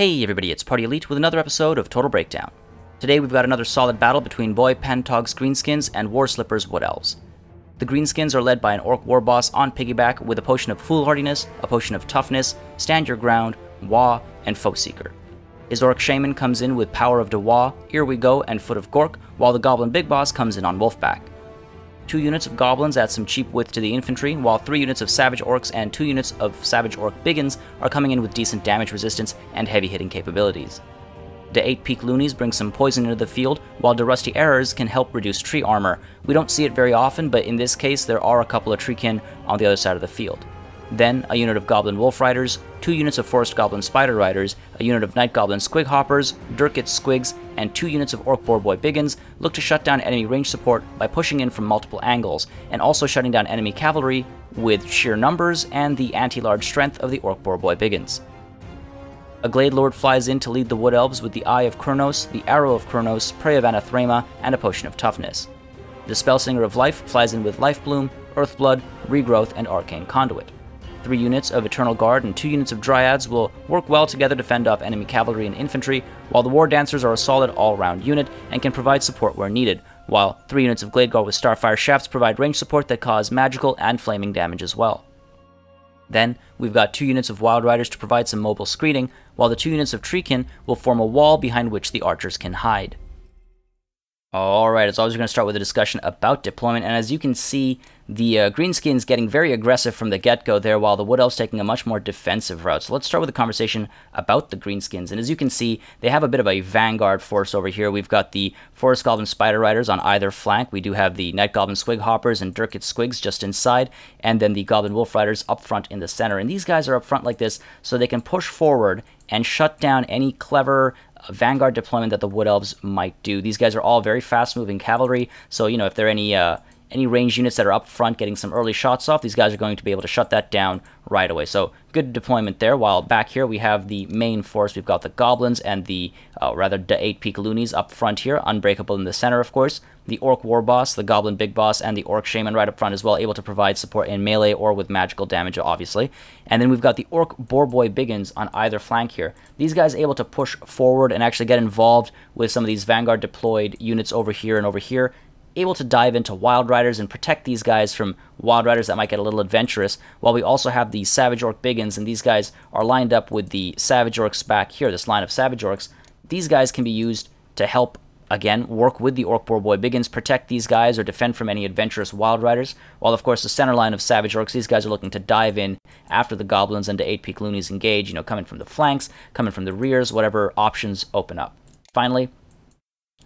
Hey everybody, it's Party Elite with another episode of Total Breakdown. Today we've got another solid battle between Boy Pantog's Greenskins and Warslipper's Wood Elves. The Greenskins are led by an Orc War Boss on piggyback with a potion of Foolhardiness, a potion of Toughness, Stand Your Ground, Wah, and Foe Seeker. His Orc Shaman comes in with Power of Dewa, Here We Go, and Foot of Gork, while the Goblin Big Boss comes in on Wolfback. 2 units of Goblins add some cheap width to the infantry, while 3 units of Savage Orcs and 2 units of Savage Orc Biggins are coming in with decent damage resistance and heavy hitting capabilities. The 8 Peak Loonies bring some poison into the field, while the Rusty Errors can help reduce tree armor. We don't see it very often, but in this case there are a couple of treekin on the other side of the field. Then, a unit of Goblin Wolf Riders, 2 units of Forest Goblin Spider Riders, a unit of Night Goblin Squig Hoppers, Durkit Squigs, and 2 units of Orc Boar Boy Biggins look to shut down enemy range support by pushing in from multiple angles, and also shutting down enemy cavalry with sheer numbers and the anti-large strength of the Orc Boar Boy Biggins. A Glade Lord flies in to lead the Wood Elves with the Eye of Kurnos, the Arrow of Kurnos, Prey of Anathrema, and a Potion of Toughness. The Spellsinger of Life flies in with Life Bloom, Earthblood, Regrowth, and Arcane Conduit. 3 units of Eternal Guard and 2 units of Dryads will work well together to fend off enemy cavalry and infantry, while the War Dancers are a solid all-round unit and can provide support where needed, while 3 units of Glade Guard with Starfire Shafts provide range support that cause magical and flaming damage as well. Then, we've got 2 units of Wild Riders to provide some mobile screening, while the 2 units of Treekin will form a wall behind which the archers can hide. Alright, as always, we're going to start with a discussion about deployment, and as you can see, the Greenskins getting very aggressive from the get-go there, while the Wood Elves taking a much more defensive route. So let's start with a conversation about the Greenskins, and as you can see, they have a bit of a vanguard force over here. We've got the Forest Goblin Spider Riders on either flank, we do have the Night Goblin Squig Hoppers and Durkit Squigs just inside, and then the Goblin Wolf Riders up front in the center, and these guys are up front like this so they can push forward and shut down any clever vanguard deployment that the Wood Elves might do. These guys are all very fast-moving cavalry, so, you know, if there are any ranged units that are up front getting some early shots off, these guys are going to be able to shut that down right away. So, good deployment there, while back here we have the main force. We've got the Goblins and the 8 Peak Loonies up front here, Unbreakable in the center, of course. The Orc War Boss, the Goblin Big Boss, and the Orc Shaman right up front as well, able to provide support in melee or with magical damage, obviously. And then we've got the Orc Boar Boy Biggins on either flank here. These guys able to push forward and actually get involved with some of these Vanguard deployed units over here and over here, able to dive into Wild Riders and protect these guys from Wild Riders that might get a little adventurous, while we also have the Savage Orc Biggins, and these guys are lined up with the Savage Orcs back here, this line of Savage Orcs. These guys can be used to help, again, work with the Orc Boar Boy Biggins, protect these guys or defend from any adventurous Wild Riders, while of course the center line of Savage Orcs, these guys are looking to dive in after the Goblins and the 8 Peak Loonies engage, you know, coming from the flanks, coming from the rears, whatever options open up. Finally,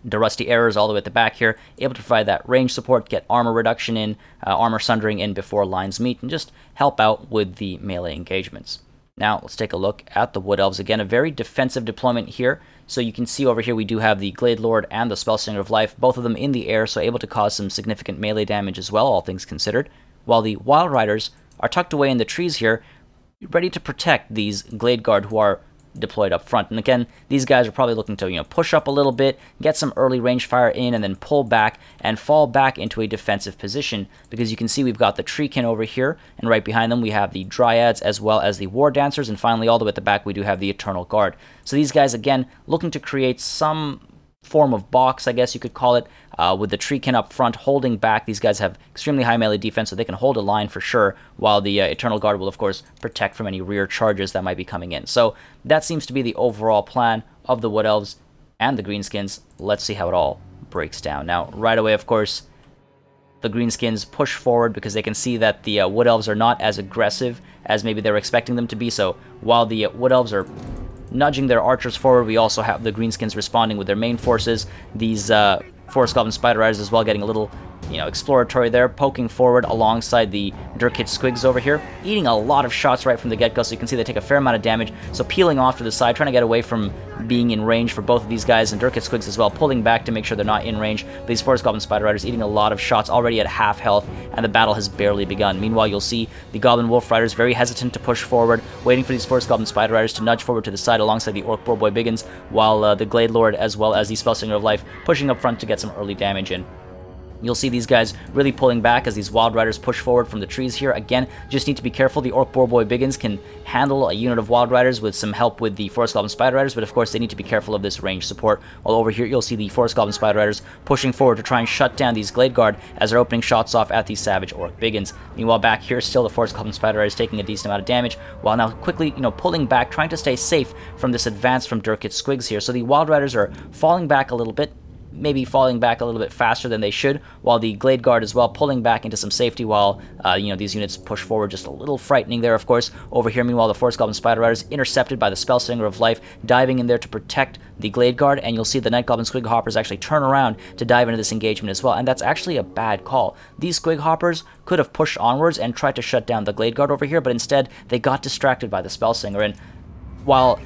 the Rusty Errors all the way at the back here, able to provide that range support, get armor reduction in, armor sundering in before lines meet, and just help out with the melee engagements. Now, let's take a look at the Wood Elves. Again, a very defensive deployment here. So you can see over here we do have the Glade Lord and the Spellsinger of Life, both of them in the air, so able to cause some significant melee damage as well, all things considered. While the Wild Riders are tucked away in the trees here, ready to protect these Glade Guard who are deployed up front. And again, these guys are probably looking to, you know, push up a little bit, get some early range fire in, and then pull back and fall back into a defensive position, because you can see we've got the Treekin over here, and right behind them we have the Dryads as well as the War Dancers, and finally all the way at the back we do have the Eternal Guard. So these guys, again, looking to create some form of box, I guess you could call it, with the Treekin up front holding back. These guys have extremely high melee defense, so they can hold a line for sure, while the Eternal Guard will, of course, protect from any rear charges that might be coming in. So that seems to be the overall plan of the Wood Elves and the Greenskins. Let's see how it all breaks down. Now, right away, of course, the Greenskins push forward because they can see that the Wood Elves are not as aggressive as maybe they're expecting them to be. So while the Wood Elves are nudging their archers forward, we also have the Greenskins responding with their main forces. These Forest Goblin Spider Riders as well getting a little, you know, exploratory there, poking forward alongside the Durkit Squigs over here, eating a lot of shots right from the get-go, so you can see they take a fair amount of damage, so peeling off to the side, trying to get away from being in range for both of these guys, and Durkit Squigs as well, pulling back to make sure they're not in range. But these Forest Goblin Spider Riders eating a lot of shots, already at half health, and the battle has barely begun. Meanwhile, you'll see the Goblin Wolf Riders very hesitant to push forward, waiting for these Forest Goblin Spider Riders to nudge forward to the side alongside the Orc Boar Boy Biggins, while the Glade Lord as well as the Spellsinger of Life pushing up front to get some early damage in. You'll see these guys really pulling back as these Wild Riders push forward from the trees here. Again, just need to be careful. The Orc Boar Boy Biggins can handle a unit of Wild Riders with some help with the Forest Goblin Spider Riders, but of course they need to be careful of this range support. While over here you'll see the Forest Goblin Spider Riders pushing forward to try and shut down these Glade Guard as they're opening shots off at these Savage Orc Biggins. Meanwhile, back here, still the Forest Goblin Spider Riders taking a decent amount of damage, while now quickly, pulling back, trying to stay safe from this advance from Durkit Squigs here. So the Wild Riders are falling back a little bit, maybe falling back a little bit faster than they should, while the Glade Guard as well pulling back into some safety while, these units push forward. Just a little frightening there, of course. Over here, meanwhile, the Forest Goblin Spider Riders intercepted by the Spellslinger of Life, diving in there to protect the Glade Guard, and you'll see the Night Goblin Squig Hoppers actually turn around to dive into this engagement as well, and that's actually a bad call. These Squig Hoppers could have pushed onwards and tried to shut down the Glade Guard over here, but instead, they got distracted by the Spellslinger, and while,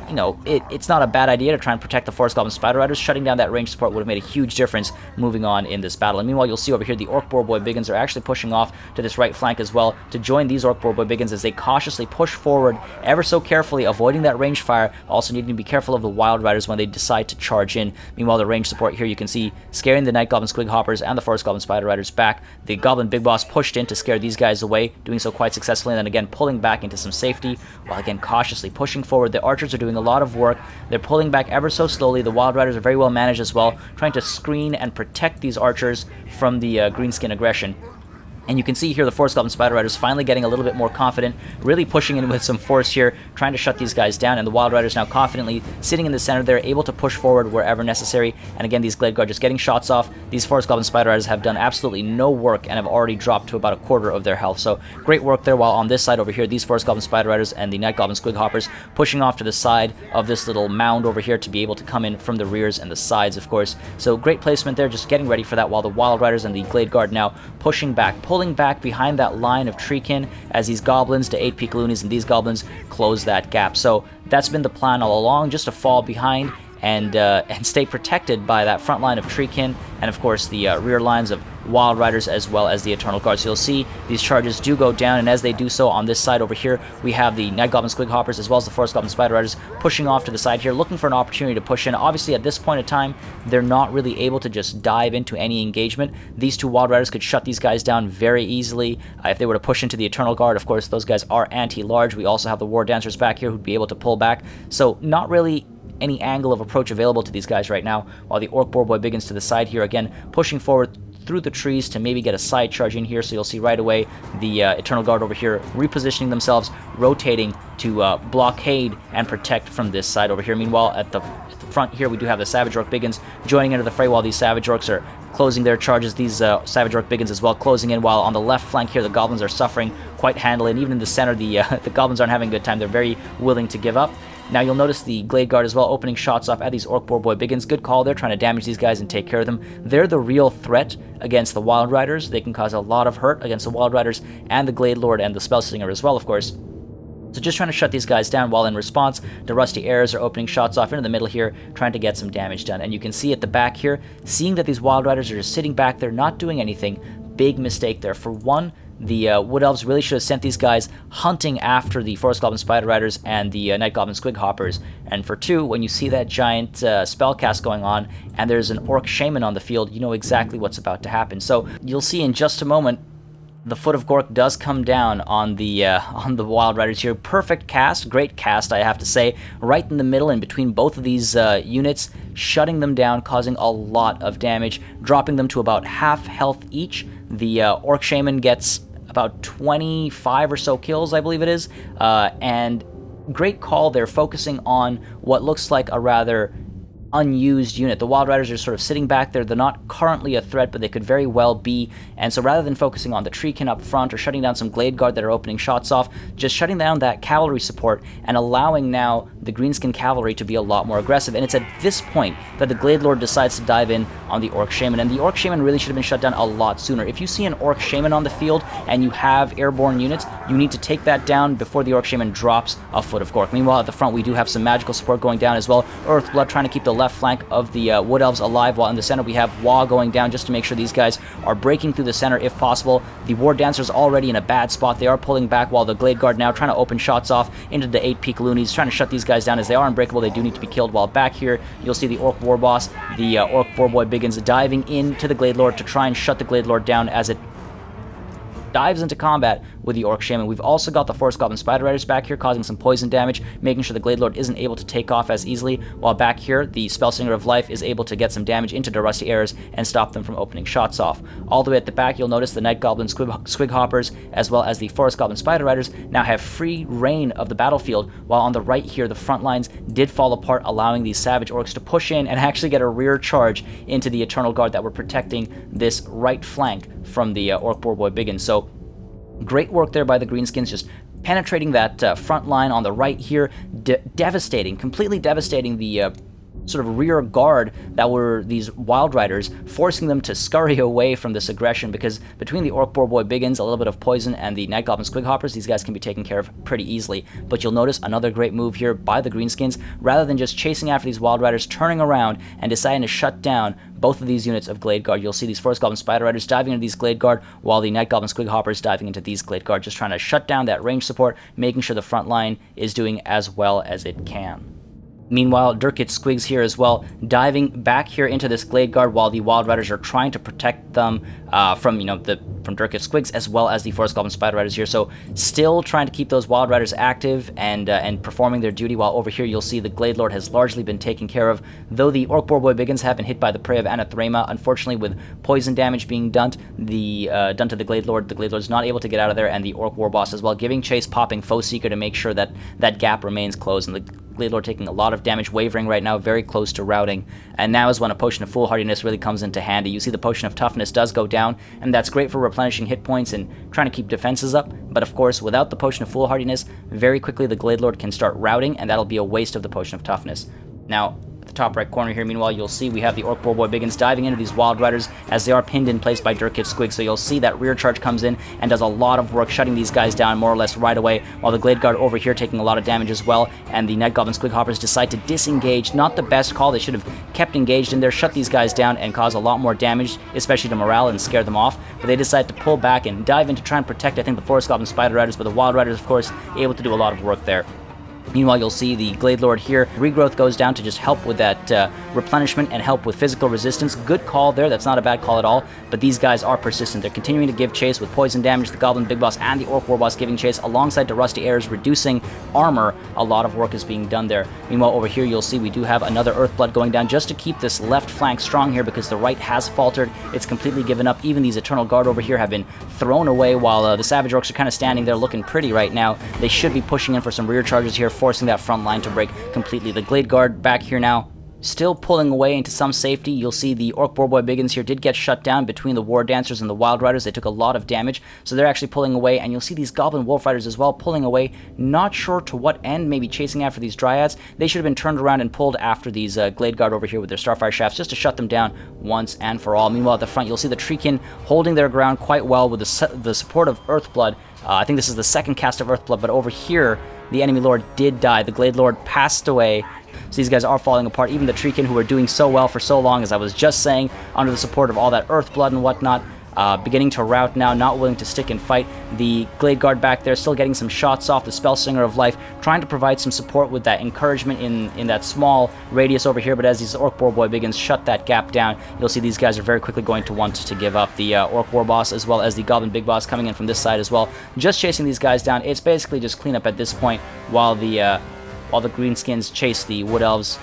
it's not a bad idea to try and protect the Forest Goblin Spider Riders, shutting down that range support would have made a huge difference moving on in this battle. And meanwhile, you'll see over here the Orc Boar Boy Biggins are actually pushing off to this right flank as well to join these Orc Boar Boy Biggins as they cautiously push forward ever so carefully, avoiding that range fire, also needing to be careful of the Wild Riders when they decide to charge in. Meanwhile, the range support here you can see scaring the Night Goblin Squig Hoppers and the Forest Goblin Spider Riders back. The Goblin Big Boss pushed in to scare these guys away, doing so quite successfully, and then again pulling back into some safety, while again cautiously pushing forward. The archers are doing a lot of work. They're pulling back ever so slowly. The Wild Riders are very well managed as well, trying to screen and protect these archers from the Greenskin aggression. And you can see here the Forest Goblin Spider Riders finally getting a little bit more confident, really pushing in with some force here, trying to shut these guys down, and the Wild Riders now confidently sitting in the center there, able to push forward wherever necessary. And again, these Glade Guard just getting shots off. These Forest Goblin Spider Riders have done absolutely no work and have already dropped to about a quarter of their health. So great work there, while on this side over here, these Forest Goblin Spider Riders and the Night Goblin Squig Hoppers pushing off to the side of this little mound over here to be able to come in from the rears and the sides, of course. So great placement there, just getting ready for that, while the Wild Riders and the Glade Guard now pushing back, pulling back behind that line of treekin as these goblins to 8 Peekaloonies and these goblins close that gap. So that's been the plan all along, just to fall behind and stay protected by that front line of treekin, and of course the rear lines of Wild Riders as well as the Eternal Guard. So you'll see these charges do go down, and as they do so on this side over here, we have the Night Goblin Squig Hoppers as well as the Forest Goblin Spider Riders pushing off to the side here, looking for an opportunity to push in. Obviously, at this point in time, they're not really able to just dive into any engagement. These two Wild Riders could shut these guys down very easily if they were to push into the Eternal Guard. Of course, those guys are anti-large. We also have the War Dancers back here who'd be able to pull back. So not really any angle of approach available to these guys right now, while the Orc Boar Boy Biggins to the side here, again, pushing forward through the trees to maybe get a side charge in here. So you'll see right away the Eternal Guard over here repositioning themselves, rotating to blockade and protect from this side over here. Meanwhile, at the front here, we do have the Savage Orc Biggins joining into the fray, while these Savage Orcs are closing their charges. These Savage Orc Biggins as well closing in, while on the left flank here, the Goblins are suffering quite handily, and even in the center, the Goblins aren't having a good time. They're very willing to give up. Now you'll notice the Glade Guard as well opening shots off at these Orc Boar Boy Biggins. Good call. They're trying to damage these guys and take care of them. They're the real threat against the Wild Riders. They can cause a lot of hurt against the Wild Riders and the Glade Lord and the Spellslinger as well, of course. So just trying to shut these guys down, while in response, the Rusty Arrows are opening shots off into the middle here, trying to get some damage done. And you can see at the back here, seeing that these Wild Riders are just sitting back there, not doing anything. Big mistake there. For one, the Wood Elves really should have sent these guys hunting after the Forest Goblin Spider Riders and the Night Goblin Squig Hoppers. And for two, when you see that giant spell cast going on and there's an Orc Shaman on the field, you know exactly what's about to happen. So you'll see in just a moment, the Foot of Gork does come down on the Wild Riders here. Perfect cast, great cast, I have to say. Right in the middle, in between both of these units, shutting them down, causing a lot of damage, dropping them to about half health each. The Orc Shaman gets about 25 or so kills, I believe it is, and great call there, focusing on what looks like a rather unused unit. The Wild Riders are sort of sitting back there. They're not currently a threat, but they could very well be. And so rather than focusing on the treekin up front or shutting down some Glade Guard that are opening shots off, just shutting down that cavalry support and allowing now the Greenskin cavalry to be a lot more aggressive. And it's at this point that the Glade Lord decides to dive in on the Orc Shaman. And the Orc Shaman really should have been shut down a lot sooner. If you see an Orc Shaman on the field and you have airborne units, you need to take that down before the Orc Shaman drops a Foot of Gork. Meanwhile, at the front, we do have some magical support going down as well. Earthblood trying to keep the left flank of the Wood Elves alive, while in the center we have Wah going down just to make sure these guys are breaking through the center if possible. The War Dancers already in a bad spot. They are pulling back, while the Glade Guard now trying to open shots off into the 8 Peekaloonies, trying to shut these guys down as they are unbreakable. They do need to be killed. While back here, you'll see the Orc War Boss, the Orc Boar Boy begins diving into the Glade Lord to try and shut the Glade Lord down as it dives into combat with the Orc Shaman. We've also got the Forest Goblin Spider Riders back here causing some poison damage, making sure the Glade Lord isn't able to take off as easily, while back here the Spellsinger of Life is able to get some damage into the Rusty Arrows and stop them from opening shots off. All the way at the back, you'll notice the Night Goblin Squig Hoppers as well as the Forest Goblin Spider Riders now have free reign of the battlefield, while on the right here the front lines did fall apart, allowing these Savage Orcs to push in and actually get a rear charge into the Eternal Guard that were protecting this right flank from the Orc Boar Boy Biggins. So great work there by the Greenskins, just penetrating that front line on the right here, completely devastating the sort of rear guard that were these Wild Riders, forcing them to scurry away from this aggression, because between the Orc Boar Boy Biggins, a little bit of poison, and the Night Goblin Squig Hoppers, these guys can be taken care of pretty easily. But you'll notice another great move here by the Greenskins. Rather than just chasing after these Wild Riders, turning around and deciding to shut down both of these units of Glade Guard. You'll see these Forest Goblin Spider Riders diving into these Glade Guard, while the Night Goblin Squig Hoppers diving into these Glade Guard, just trying to shut down that range support, making sure the front line is doing as well as it can. Meanwhile, Dirkit Squigs here as well, diving back here into this Glade Guard, while the Wild Riders are trying to protect them from Dirkit Squigs, as well as the Forest Goblin Spider Riders here. So still trying to keep those Wild Riders active and performing their duty, while over here you'll see the Glade Lord has largely been taken care of, though the Orc Boar Boy Biggins have been hit by the Prey of Anathrema, unfortunately with poison damage being done to the Glade Lord's not able to get out of there, and the Orc War Boss as well, giving chase, popping Foe Seeker to make sure that that gap remains closed, and the Glade Lord taking a lot of damage, wavering right now, very close to routing. And now is when a Potion of Foolhardiness really comes into handy. You see the Potion of Toughness does go down, and that's great for replenishing hit points and trying to keep defenses up. But of course, without the Potion of Foolhardiness, very quickly the Glade Lord can start routing, and that'll be a waste of the Potion of Toughness. Now, the top right corner here, meanwhile, you'll see we have the Orc Boar Boy Biggins diving into these Wild Riders as they are pinned in place by Dirkit Squig. So you'll see that rear charge comes in and does a lot of work, shutting these guys down more or less right away, while the Glade Guard over here taking a lot of damage as well, and the Night Goblin Squig Hoppers decide to disengage. Not the best call. They should have kept engaged in there, shut these guys down, and cause a lot more damage, especially to morale, and scare them off. But they decide to pull back and dive in to try and protect, I think, the Forest Goblin Spider Riders, but the Wild Riders, of course, able to do a lot of work there. Meanwhile, you'll see the Glade Lord here. Regrowth goes down to just help with that replenishment and help with physical resistance. Good call there. That's not a bad call at all. But these guys are persistent. They're continuing to give chase with poison damage. The Goblin Big Boss and the Orc War Boss giving chase alongside the Rusty Arrows, reducing armor. A lot of work is being done there. Meanwhile, over here, you'll see we do have another Earthblood going down just to keep this left flank strong here, because the right has faltered. It's completely given up. Even these Eternal Guard over here have been thrown away, while the Savage Orcs are kind of standing there looking pretty right now. They should be pushing in for some rear charges here, forcing that front line to break completely. The Glade Guard back here now, still pulling away into some safety. You'll see the Orc Boar Boy Biggins here did get shut down between the War Dancers and the Wild Riders. They took a lot of damage, so they're actually pulling away, and you'll see these Goblin Wolf Riders as well pulling away, not sure to what end, maybe chasing after these Dryads. They should have been turned around and pulled after these Glade Guard over here with their Starfire Shafts, just to shut them down once and for all. Meanwhile, at the front, you'll see the Treekin holding their ground quite well with the support of Earthblood. I think this is the second cast of Earthblood, but over here, the enemy Lord did die. The Glade Lord passed away. So these guys are falling apart. Even the Treekin, who were doing so well for so long, as I was just saying, under the support of all that Earthblood and whatnot, beginning to rout now, not willing to stick and fight. The Glade Guard back there still getting some shots off. The Spellsinger of Life trying to provide some support with that encouragement in that small radius over here, but as these Orc Boar Boy Biggins shut that gap down, you'll see these guys are very quickly going to want to give up. The Orc War Boss as well as the Goblin Big Boss coming in from this side as well, just chasing these guys down. It's basically just cleanup at this point, while the Greenskins chase the Wood Elves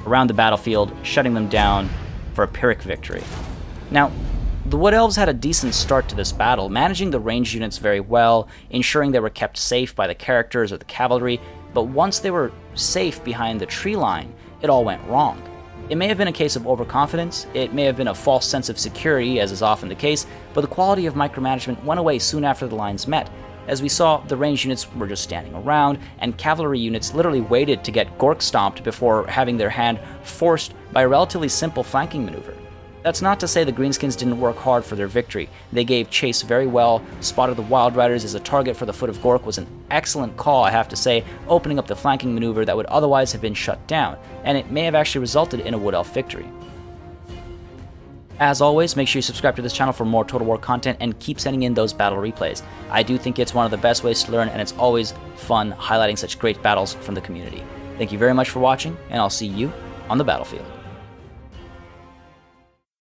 around the battlefield, shutting them down for a Pyrrhic victory. Now, the Wood Elves had a decent start to this battle, managing the ranged units very well, ensuring they were kept safe by the characters or the cavalry, but once they were safe behind the tree line, it all went wrong. It may have been a case of overconfidence, it may have been a false sense of security, as is often the case, but the quality of micromanagement went away soon after the lines met. As we saw, the ranged units were just standing around, and cavalry units literally waited to get gork stomped before having their hand forced by a relatively simple flanking maneuver. That's not to say the Greenskins didn't work hard for their victory. They gave chase very well, spotted the Wild Riders as a target for the Foot of Gork was an excellent call, I have to say, opening up the flanking maneuver that would otherwise have been shut down, and it may have actually resulted in a Wood Elf victory. As always, make sure you subscribe to this channel for more Total War content and keep sending in those battle replays. I do think it's one of the best ways to learn, and it's always fun highlighting such great battles from the community. Thank you very much for watching, and I'll see you on the battlefield.